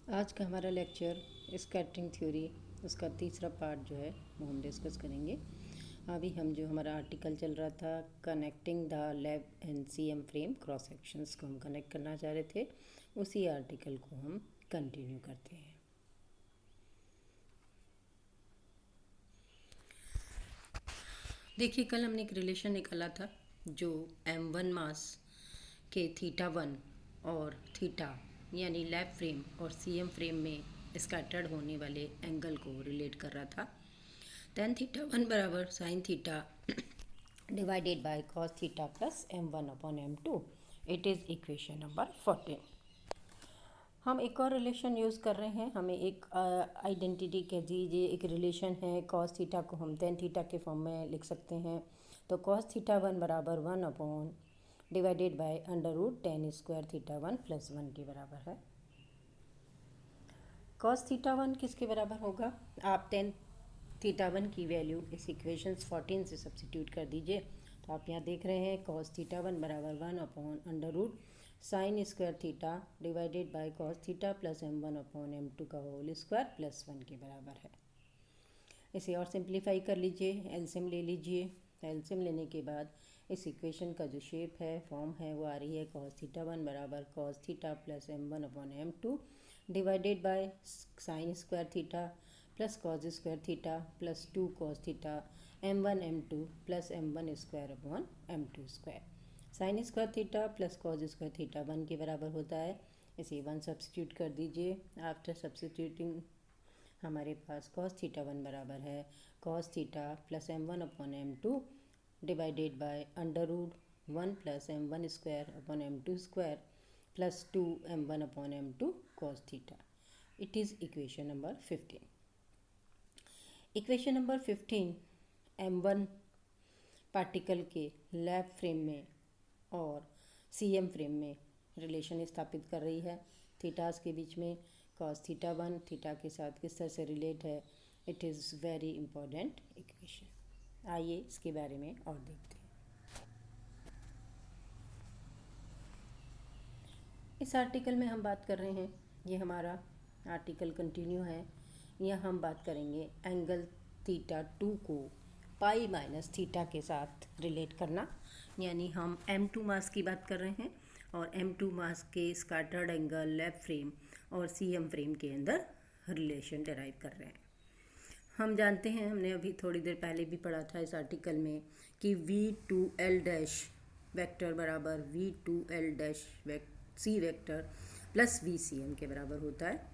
आज का हमारा लेक्चर स्कैटरिंग थ्योरी उसका तीसरा पार्ट जो है वो हम डिस्कस करेंगे। अभी हम जो हमारा आर्टिकल चल रहा था connecting the lab and CM frame cross sections को हम कनेक्ट करना चाह रहे थे, उसी आर्टिकल को हम कंटिन्यू करते हैं। देखिए, कल हमने एक रिलेशन निकाला था जो m1 मास के θ1 और थीटा यानी लैब फ्रेम और सीएम फ्रेम में स्कैटर्ड होने वाले एंगल को रिलेट कर रहा था। tan θ1 बराबर sine theta divided by cos theta plus m1 upon m2। It is equation number 14। हम एक और रिलेशन यूज़ कर रहे हैं। हमें एक आइडेंटिटी कह दीजिए, एक रिलेशन है। कॉस थीटा को हम टेन थीटा के फॉर्म में लिख सकते हैं। तो कॉस थीटा वन बराबर one upon divided by under root tan square theta one plus one के बराबर है। कॉस थीटा वन किसके बराबर होगा? आप टेन थीटा वन की वैल्यू इस इक्वेशंस 14 से सब्सिट्यूट कर दीजिए। तो आप यहाँ देख रहे हैं कॉस थीटा वन बराबर one upon under root sine square theta divided by cos theta plus m one upon m two का होल स्क्वायर प्लस वन के बराबर है। इसे और सिंप्लीफाई कर लीजिए, एलसीएम ले लीजिए। एलसीएम लेने के बाद इस इक्वेशन का जो शेप है, फॉर्म है, वो आ रही है कॉस थीटा वन बराबर cos theta plus m one upon m two divided by sine square theta plus cos square theta plus two cos theta m one m two plus m one square upon m two square. Sine square theta plus cos square theta one के बराबर होता है। इसे one substitute कर दीजिए। After substituting हमारे पास cos theta one बराबर है cos theta plus m one upon m two divided by under root one plus m one square upon m two square plus two m one upon m two cos theta. It is equation number 15। Equation number 15 m one particle के lab frame में और CM frame में relation स्थापित कर रही है। थीटास के बीच में कॉस थीटा वन थीटा के साथ किस तरह से रिलेट है। It is very important equation. आइए इसके बारे में और देखते हैं। इस आर्टिकल में हम बात कर रहे हैं, ये हमारा आर्टिकल कंटिन्यू है। यह हम बात करेंगे एंगल थीटा टू को पाई माइनस थीटा के साथ रिलेट करना। यानी हम m2 मास की बात कर रहे हैं और m2 मास के स्कैटर्ड एंगल लैब फ्रेम और सीएम फ्रेम के अंदर रिलेशन डिराइव कर रहे हैं। हम जानते हैं, हमने अभी थोड़ी देर पहले भी पढ़ा था इस आर्टिकल में कि v2l डैश वेक्टर बराबर v2l dash C vector plus vcm के बराबर होता है।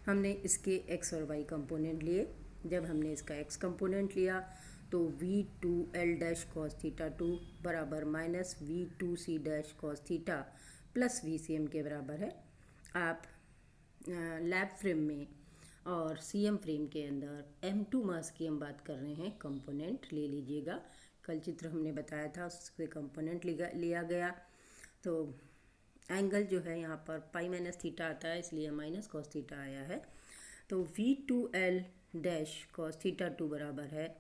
हमने इसके x और y कंपोनेंट लिए। जब हमने इसका x कंपोनेंट लिया तो v2l dash cos theta two बराबर minus v2c dash cos theta plus vcm के बराबर है। आप लैब फ्रेम में और सीएम फ्रेम के अंदर m2 मास की हम बात कर रहे हैं, कंपोनेंट ले लीजिएगा। कल चित्र हमने बताया था, उसके कंपोनेंट लिया गया। तो एंगल जो है यहाँ पर पाई माइनस थीटा आता है, इसलिए माइनस कॉस थीटा आया है। तो v2l dash cos theta two बराबर है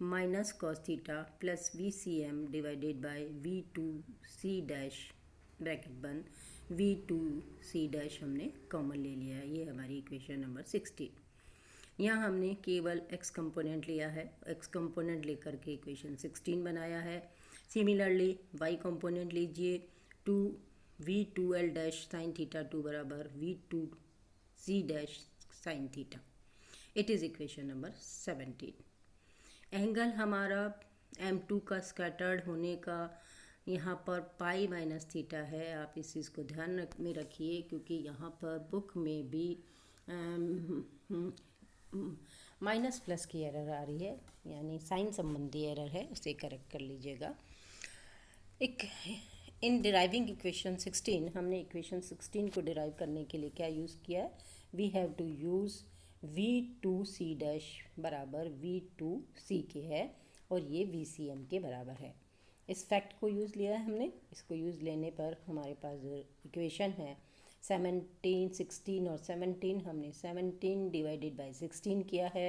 minus cos theta plus vcm divided by v2c dash bracket बंद v2c डैश हमने कॉमन ले लिया है। ये हमारी इक्वेशन नंबर 16। यहाँ हमने केवल x कंपोनेंट लिया है, x कंपोनेंट लेकर के इक्वेशन 16 बनाया है। सिमिलरली y कंपोनेंट लीजिए, two v2l dash sine theta two बराबर v2c dash sine theta. It is equation number 17। Angle हमारा m2 का स्कैटर्ड होने का यहाँ पर पाई माइनस थीटा है। आप इस चीज़ को ध्यान में रखिए, क्योंकि यहाँ पर बुक में भी माइनस प्लस की एरर आ रही है, यानी साइन संबंधी एरर है, उसे करेक्ट कर लीजिएगा। एक इन डिराइविंग इक्वेशन 16, हमने इक्वेशन 16 को डिराइव करने के लिए क्या यूज़ किया है? We have to use v2c dash बराबर v2c के है और ये vcm के बराबर है। इस फैक्ट को यूज़ लिया है हमने। इसको यूज़ लेने पर हमारे पास जो इक्वेशन है 17, 16 और 17, हमने 17 डिवाइडेड बाई 16 किया है।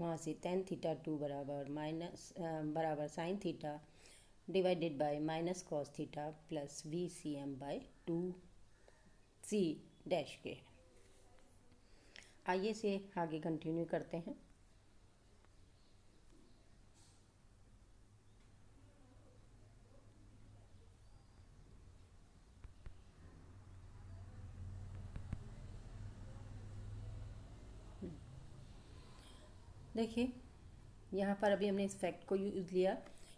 वहाँ से tan थीटा टू बराबर बराबर sine theta divided by minus cos theta plus vcm by 2c dash के है। आइए से आगे कंटिन्यू करते हैं। देखिए यहाँ पर अभी हमने इस फैक्ट को यूज़ लिया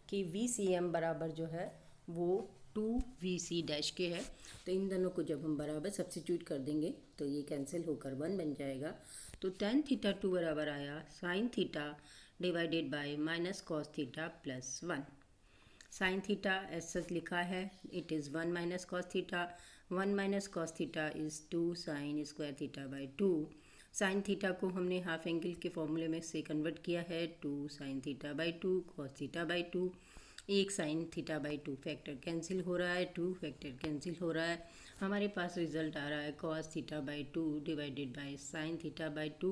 कि वी सी एम बराबर जो है वो 2 VC डैश के है। तो इन दोनों को जब हम बराबर सब्स्टिट्यूट कर देंगे तो ये कैंसिल होकर 1 बन जाएगा। तो tan थीटा 2 बराबर आया sin theta divided by minus cos theta plus 1। Sine theta ऐसा लिखा है, it is 1 minus cos theta. 1 minus cos theta is 2 sign square theta by 2। Sine theta को हमने हाफ एंगल के फॉर्मूले में से कन्वर्ट किया है, 2 sign theta by 2 cos theta by 2। एक sign theta by 2 factor cancel हो रहा है, 2 फैक्टर कैंसिल हो रहा है। हमारे पास रिजल्ट आ रहा है cos theta by 2 divided by sine theta by 2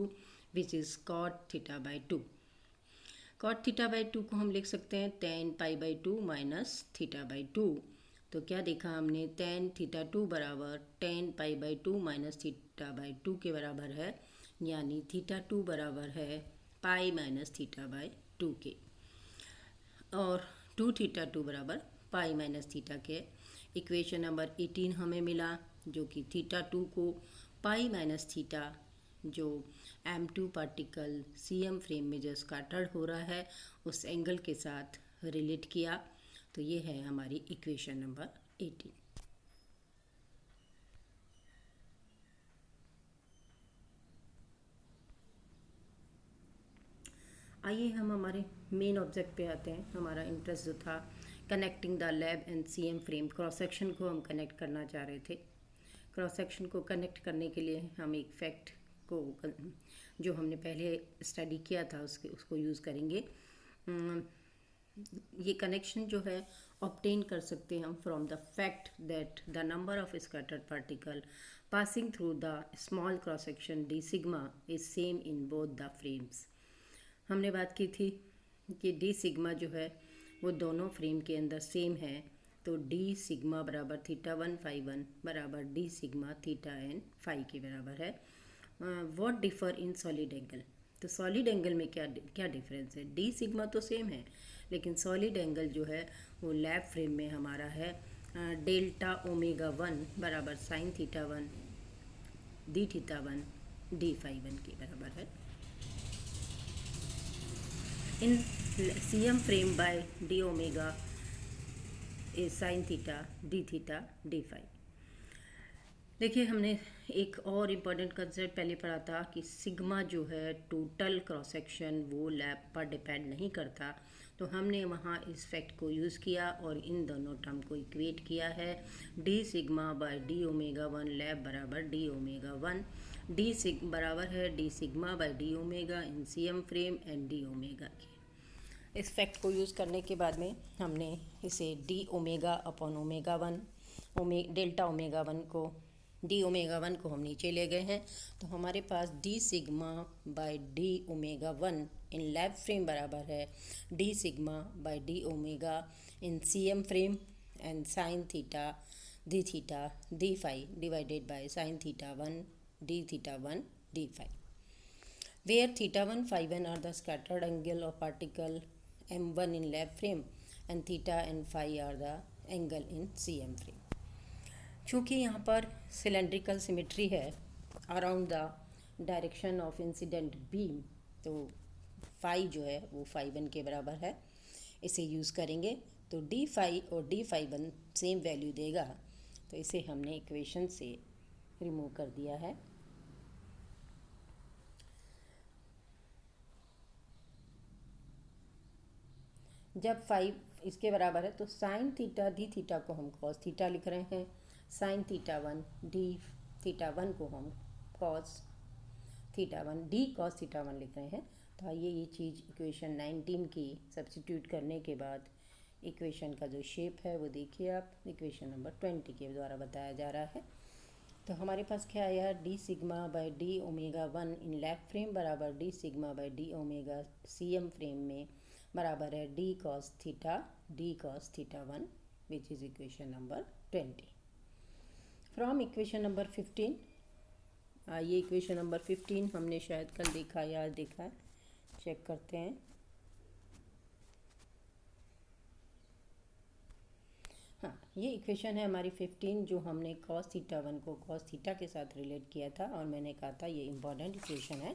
which is cot theta by 2। Cot theta by 2 को हम लिख सकते हैं tan pi by 2 minus theta by 2। तो क्या देखा हमने, tan थीटा 2 बराबर tan pi by 2 minus theta by 2 के बराबर है, यानी थीटा 2 बराबर है पाई माइनस थीटा बाई 2 के, और 2 थीटा 2 बराबर पाई माइनस थीटा के। इक्वेशन नंबर 18 हमें मिला, जो कि थीटा 2 को पाई माइनस थीटा जो M2 पार्टिकल CM फ्रेम में जो स्कैटर्ड हो रहा है उस एंगल के साथ रिलेट किया। तो ये है हमारी इक्वेशन नंबर 18। आइए हम हमारे मेन ऑब्जेक्ट पे आते हैं। हमारा इंटरेस्ट जो था connecting the lab and CM frame, cross section को हम कनेक्ट करना चाह रहे थे। क्रॉस सेक्शन को कनेक्ट करने के लिए हम एक फैक्ट को जो हमने पहले स्टडी किया था उसको यूज़ करेंगे। ये कनेक्शन जो है ऑब्टेन कर सकते हैं हम from the fact that the number of scattered particle passing through the small cross section D sigma is same in both the frames. हमने बात की थी कि डी सिग्मा जो है वो दोनों फ्रेम के अंदर सेम है। तो डी सिग्मा बराबर थीटा 1 फाई 1 बराबर d sigma theta and phi के बराबर है। What differ in solid angle, तो सॉलिड एंगल में क्या क्या डिफरेंस है। डी सिग्मा तो सेम है, लेकिन सॉलिड एंगल जो है वो लैब फ्रेम में हमारा है डेल्टा ओमेगा 1 बराबर sine theta 1 d theta 1 d phi 1 के बराबर है। In CM frame by d omega is sine theta d phi. देखिए हमने एक और इम्पॉर्टेंट कंसेप्ट पहले पढ़ा था कि सिग्मा जो है टोटल क्रॉस सेक्शन वो लैब पर डिपेंड नहीं करता। तो हमने वहाँ इस फैक्ट को यूज़ किया और इन दोनों टर्म को इक्वेट किया है। D sigma by d omega 1 lab बराबर डी ओमेगा 1। डी सिग बराबर है d sigma by d omega in CM frame and D omega के। इस फैक्ट को यूज़ करने के बाद में हमने इसे D omega upon omega 1 delta omega 1 को डी ओमेगा 1 को हम नीचे ले गए हैं। तो हमारे पास d sigma by d omega 1 in lab frame बराबर है d sigma by d omega in CM frame and sine theta d phi divided by sine theta 1 d phi, where theta 1 phi 1 are the scattered angle of particle M1 in lab frame and theta and phi are the angle in CM frame। चूँकि यहाँ पर cylindrical symmetry है around the direction of incident beam, तो phi जो है वो phi 1 के बराबर है। इसे यूज़ करेंगे तो डी फाई और डी फाई 1 सेम वैल्यू देगा। तो इसे हमने इक्वेशन से रिमूव कर दिया है। जब फाई इसके बराबर है तो साइन थीटा डी थीटा को हम कॉस थीटा लिख रहे हैं, साइन थीटा 1 डी थीटा 1 को हम cos theta 1 D cos theta 1 लिख रहे हैं। तो आइए ये चीज़ इक्वेशन 19 की सब्स्टिट्यूट करने के बाद इक्वेशन का जो शेप है वो देखिए आप, इक्वेशन नंबर 20 के द्वारा बताया जा रहा है। तो हमारे पास क्या आया, d sigma by d omega 1 in lab frame बराबर d sigma by d omega CM frame में बराबर है d cos theta 1 which is equation number 20। From equation number 15 ये इक्वेशन नंबर 15 हमने शायद कल देखा या आज देखा है, चेक करते हैं। हाँ, ये इक्वेशन है हमारी 15 जो हमने cos थीटा 1 को cos थीटा के साथ रिलेट किया था और मैंने कहा था ये इम्पॉर्टेंट इक्वेशन है,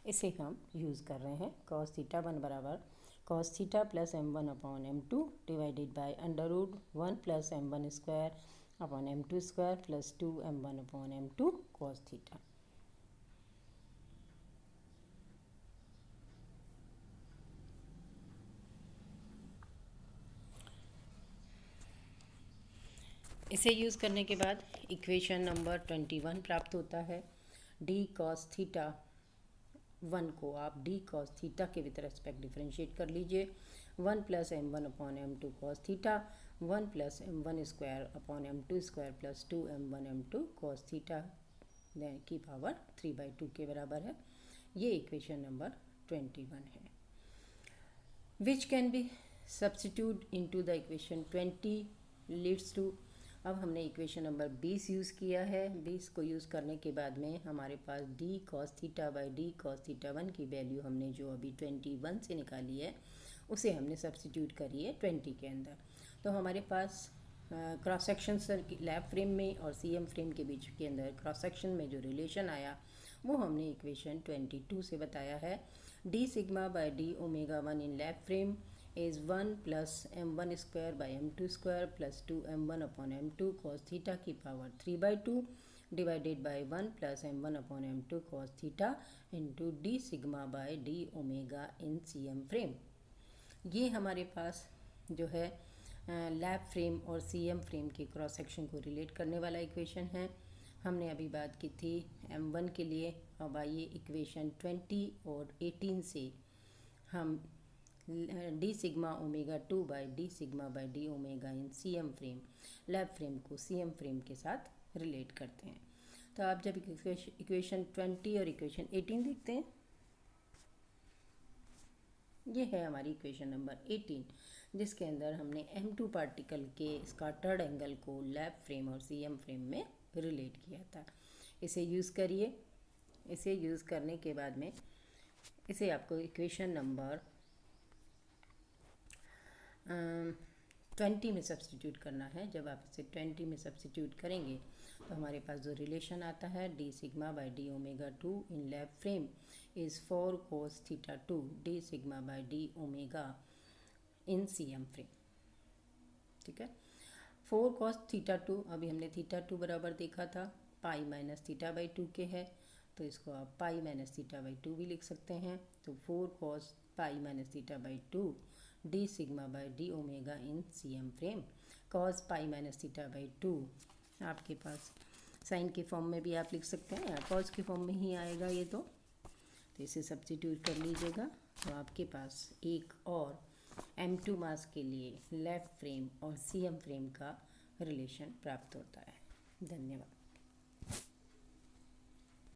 इसे हम यूज़ कर रहे हैं। cos थीटा 1 बराबर cos थीटा plus m1 upon m2 divided by under root 1 plus m1 square upon m2 square plus 2m1 upon m2 cos theta. इसे यूज़ करने के बाद इक्वेशन नंबर 21 प्राप्त होता है। डी कॉस थीटा 1 को आप डी कॉस थीटा के विद रेस्पेक्ट डिफ्रेंशिएट कर लीजिए। 1 plus m1 upon m2 cos theta 1 plus m1 square upon m2 square plus 2m1 m2 cos theta की पावर 3/2 के बराबर है। ये इक्वेशन नंबर 21 है। Which can be substitute into the equation 20 leads to. अब हमने इक्वेशन नंबर 20 यूज़ किया है। 20 को यूज़ करने के बाद में हमारे पास d cos theta by d cos theta 1 की वैल्यू हमने जो अभी 21 से निकाली है उसे हमने सब्स्टिट्यूट करी है 20 के अंदर। तो हमारे पास क्रॉस सेक्शन लैब फ्रेम में और सीएम फ्रेम के बीच के अंदर क्रॉस सेक्शन में जो रिलेशन आया वो हमने इक्वेशन 22 से बताया है। D sigma by D omega 1 in lab frame is 1 plus m1 square by m2 square plus 2m1 upon m2 cos theta की power 3/2 divided by 1 plus m1 upon m2 cos theta into d sigma by d omega in cm frame। ये हमारे पास जो है lab frame और CM frame के cross section को relate करने वाला इक्वेशन है। हमने अभी बात की थी m1 के लिए। अब आइए इक्वेशन 20 और 18 से हम D sigma omega 2 by D sigma by D omega in CM frame lab frame को सीएम फ्रेम के साथ रिलेट करते हैं। तो आप जब इक्वेशन 20 और इक्वेशन 18 देखते हैं, ये है हमारी इक्वेशन नंबर 18 जिसके अंदर हमने m2 पार्टिकल के स्कैटर्ड एंगल को लैब फ्रेम और सीएम फ्रेम में रिलेट किया था। इसे यूज़ करिए। इसे यूज़ करने के बाद में इसे आपको इक्वेशन नंबर 20 में सब्स्टिट्यूट करना है। जब आप इसे 20 में सब्स्टिट्यूट करेंगे तो हमारे पास जो रिलेशन आता है d sigma by D omega 2 in lab frame is 4 cos theta 2 D sigma by D omega in CM frame. ठीक है, 4 cos थीटा 2 अभी हमने थीटा 2 बराबर देखा था पाई माइनस थीटा बाई 2 के है, तो इसको आप पाई माइनस थीटा बाई 2 भी लिख सकते हैं। तो 4 cos pi minus theta by 2 D sigma by D omega in CM frame cos pi minus theta by 2 आपके पास साइन के फॉर्म में भी आप लिख सकते हैं या कॉस के फॉर्म में ही आएगा ये। तो इसे सब्स्टिट्यूट कर लीजिएगा तो आपके पास एक और m2 मास के लिए लेफ्ट फ्रेम और सीएम फ्रेम का रिलेशन प्राप्त होता है। धन्यवाद।